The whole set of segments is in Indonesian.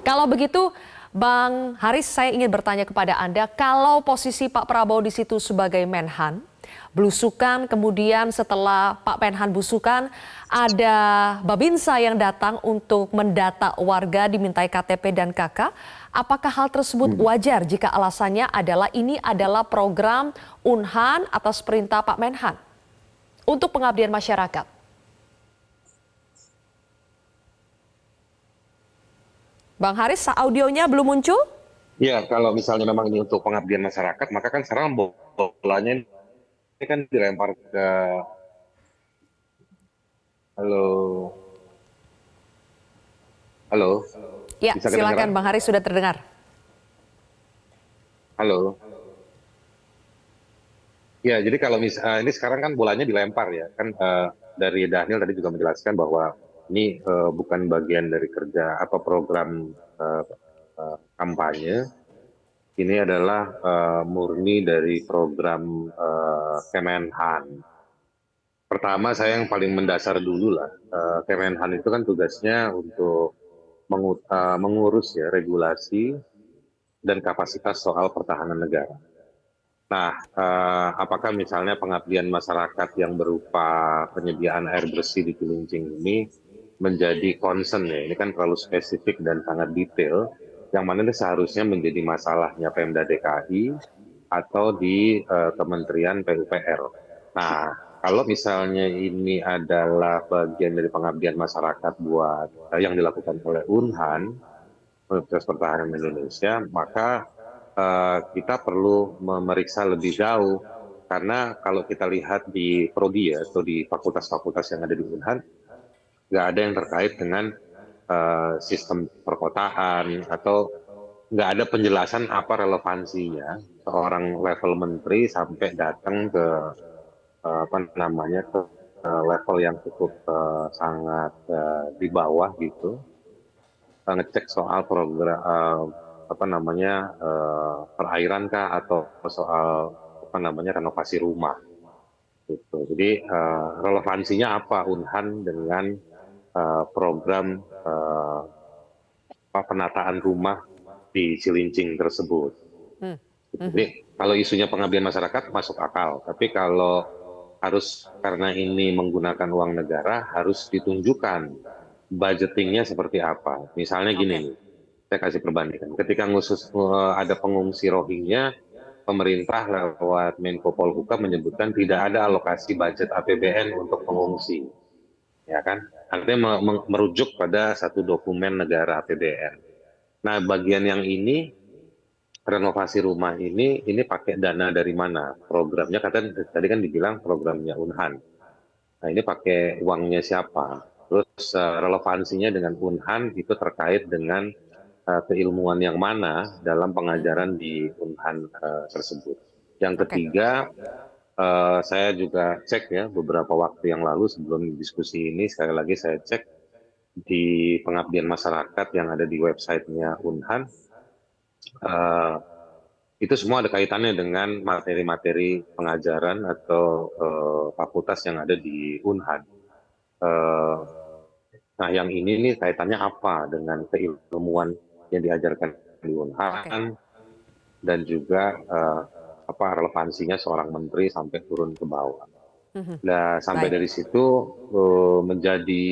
Kalau begitu, Bang Haris, saya ingin bertanya kepada Anda, kalau posisi Pak Prabowo di situ sebagai Menhan, belusukan, kemudian setelah Pak Menhan belusukan, ada Babinsa yang datang untuk mendata warga dimintai KTP dan KK, apakah hal tersebut wajar jika alasannya adalah ini adalah program Unhan atas perintah Pak Menhan untuk pengabdian masyarakat? Bang Haris, audionya belum muncul? Ya, kalau misalnya memang ini untuk pengabdian masyarakat, maka kan sekarang bolanya ini kan dilempar ke, halo, halo, Ya, bisa silakan kedengaran? Bang Haris, sudah terdengar. Halo. Ya, jadi kalau ini sekarang kan bolanya dilempar ya, kan dari Daniel tadi juga menjelaskan bahwa ini bukan bagian dari kerja atau program eh, kampanye. Ini adalah murni dari program Kemenhan. Pertama, saya yang paling mendasar dulu lah. Kemenhan itu kan tugasnya untuk mengurus ya regulasi dan kapasitas soal pertahanan negara. Nah, apakah misalnya pengabdian masyarakat yang berupa penyediaan air bersih di Cilincing ini menjadi concern ya? Ini kan terlalu spesifik dan sangat detail, yang mana ini seharusnya menjadi masalahnya Pemda DKI atau di Kementerian PUPR. Nah, kalau misalnya ini adalah bagian dari pengabdian masyarakat buat yang dilakukan oleh Unhan, Universitas Pertahanan Indonesia, maka kita perlu memeriksa lebih jauh. Karena kalau kita lihat di prodi ya, atau di fakultas-fakultas yang ada di Unhan, nggak ada yang terkait dengan sistem perkotaan, atau nggak ada penjelasan apa relevansinya seorang level menteri sampai datang ke apa namanya ke level yang cukup sangat di bawah gitu, ngecek soal program apa namanya perairan kah, atau soal apa namanya renovasi rumah gitu. Jadi relevansinya apa Unhan dengan program penataan rumah di Cilincing tersebut. Hmm. Jadi kalau isunya pengabdian masyarakat masuk akal, tapi kalau harus karena ini menggunakan uang negara, harus ditunjukkan budgetingnya seperti apa. Misalnya gini Oke. nih, saya kasih perbandingan. Ketika ada pengungsi Rohingya, pemerintah lewat Menko Polhukam menyebutkan tidak ada alokasi budget APBN untuk pengungsi, ya kan? Artinya merujuk pada satu dokumen negara APBN. Nah, bagian yang ini renovasi rumah ini pakai dana dari mana? Programnya katanya tadi kan dibilang programnya Unhan. Nah, ini pakai uangnya siapa? Terus relevansinya dengan Unhan itu terkait dengan keilmuan yang mana dalam pengajaran di Unhan tersebut. Yang Oke. ketiga, saya juga cek ya beberapa waktu yang lalu sebelum diskusi ini, sekali lagi saya cek di pengabdian masyarakat yang ada di websitenya Unhan. Itu semua ada kaitannya dengan materi-materi pengajaran atau fakultas yang ada di Unhan. Eh, nah, yang ini nih kaitannya apa dengan keilmuan yang diajarkan di Oke. Unhan, dan juga apa relevansinya seorang menteri sampai turun ke bawah. Nah, sampai Baik. dari situ menjadi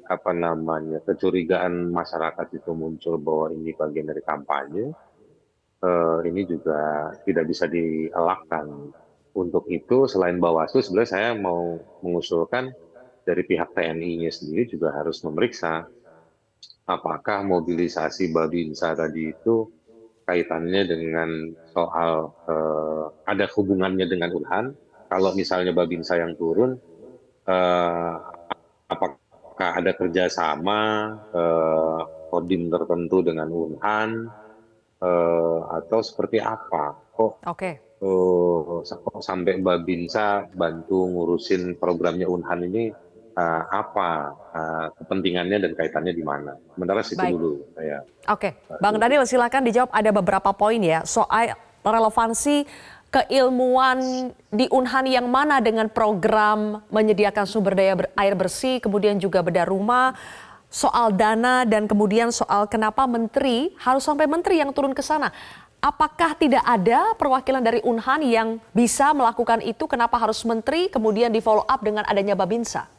apa namanya kecurigaan masyarakat itu muncul bahwa ini bagian dari kampanye. Ini juga tidak bisa dielakkan. Untuk itu, selain Bawaslu, sebenarnya saya mau mengusulkan dari pihak TNI-nya sendiri juga harus memeriksa apakah mobilisasi Babinsa tadi itu kaitannya dengan soal ada hubungannya dengan Unhan. Kalau misalnya Babinsa yang turun, eh, apakah ada kerjasama kodim tertentu dengan Unhan, atau seperti apa? Oke. Kok sampai Babinsa bantu ngurusin programnya Unhan ini, apa kepentingannya dan kaitannya di mana? Sementara situ Baik. dulu saya Oke. Bang Daniel, silakan dijawab, ada beberapa poin ya soal relevansi keilmuan di Unhan yang mana dengan program menyediakan sumber daya air bersih, kemudian juga bedah rumah. soal dana dan kemudian soal kenapa menteri harus sampai menteri yang turun ke sana. Apakah tidak ada perwakilan dari Unhan yang bisa melakukan itu? Kenapa harus menteri kemudian di follow up dengan adanya Babinsa?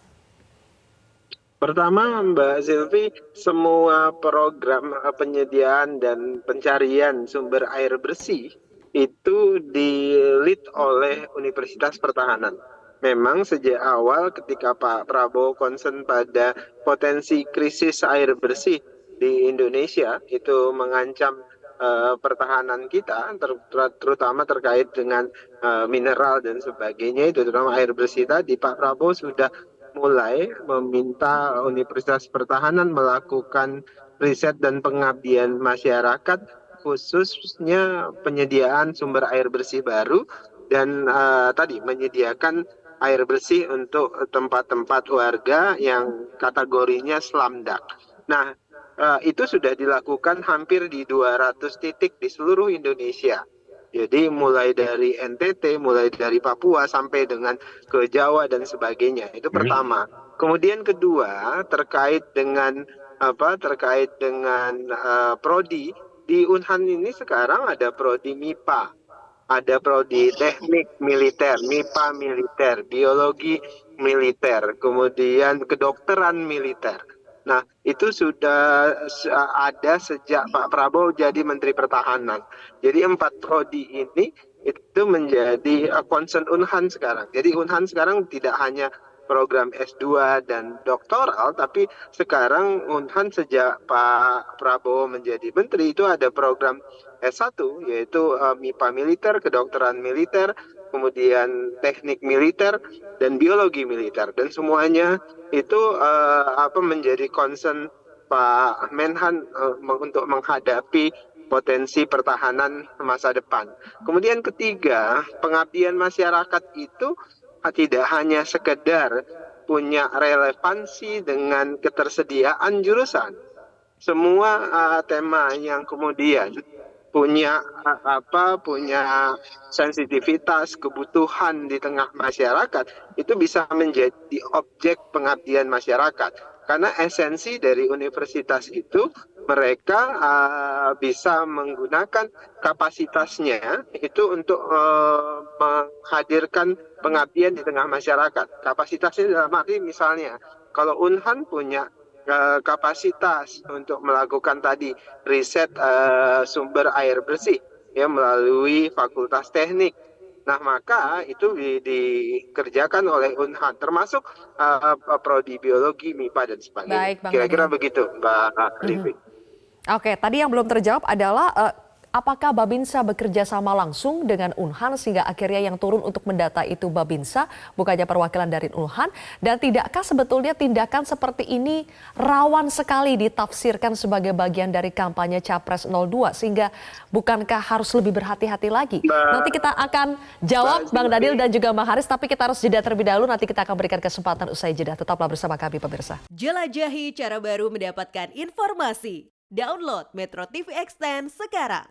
Pertama, Mbak Silvi, semua program penyediaan dan pencarian sumber air bersih itu di-lead oleh Universitas Pertahanan. Memang sejak awal ketika Pak Prabowo concern pada potensi krisis air bersih di Indonesia, itu mengancam pertahanan kita, terutama terkait dengan mineral dan sebagainya, itu terutama air bersih tadi, Pak Prabowo sudah mulai meminta Universitas Pertahanan melakukan riset dan pengabdian masyarakat, khususnya penyediaan sumber air bersih baru dan tadi menyediakan air bersih untuk tempat-tempat warga yang kategorinya slumdak. Nah, itu sudah dilakukan hampir di 200 titik di seluruh Indonesia. Jadi mulai dari NTT, mulai dari Papua sampai dengan ke Jawa dan sebagainya. Itu pertama. Kemudian kedua terkait dengan prodi di Unhan ini sekarang ada prodi MIPA, ada prodi teknik militer, MIPA militer, biologi militer, kemudian kedokteran militer. Nah, itu sudah ada sejak Pak Prabowo jadi Menteri Pertahanan. Jadi 4 prodi ini itu menjadi concern Unhan sekarang. Jadi Unhan sekarang tidak hanya program S2 dan doktoral, tapi sekarang Unhan sejak Pak Prabowo menjadi Menteri itu ada program S1, yaitu MIPA militer, kedokteran militer, kemudian teknik militer, dan biologi militer. Dan semuanya itu menjadi concern Pak Menhan untuk menghadapi potensi pertahanan masa depan. Kemudian ketiga, pengabdian masyarakat itu tidak hanya sekedar punya relevansi dengan ketersediaan jurusan. Semua tema yang kemudian punya sensitivitas kebutuhan di tengah masyarakat itu bisa menjadi objek pengabdian masyarakat, karena esensi dari universitas itu mereka bisa menggunakan kapasitasnya itu untuk menghadirkan pengabdian di tengah masyarakat. Kapasitasnya dalam arti misalnya kalau Unhan punya kapasitas untuk melakukan tadi riset sumber air bersih ya melalui Fakultas Teknik. Nah, maka itu dikerjakan oleh Unhan, termasuk prodi biologi, MIPA dan sebagainya. Baik, Bang Kira-kira Daniel. begitu, Mbak Livi. Oke, tadi yang belum terjawab adalah apakah Babinsa bekerja sama langsung dengan Unhan sehingga akhirnya yang turun untuk mendata itu Babinsa, bukannya perwakilan dari Unhan? Dan tidakkah sebetulnya tindakan seperti ini rawan sekali ditafsirkan sebagai bagian dari kampanye Capres 02 sehingga bukankah harus lebih berhati-hati lagi? Nanti kita akan jawab Bang Daniel dan juga Bang Haris, tapi kita harus jeda terlebih dahulu. Nanti kita akan berikan kesempatan usai jeda. Tetaplah bersama kami pemirsa. Jelajahi cara baru mendapatkan informasi. Download Metro TV Extend sekarang.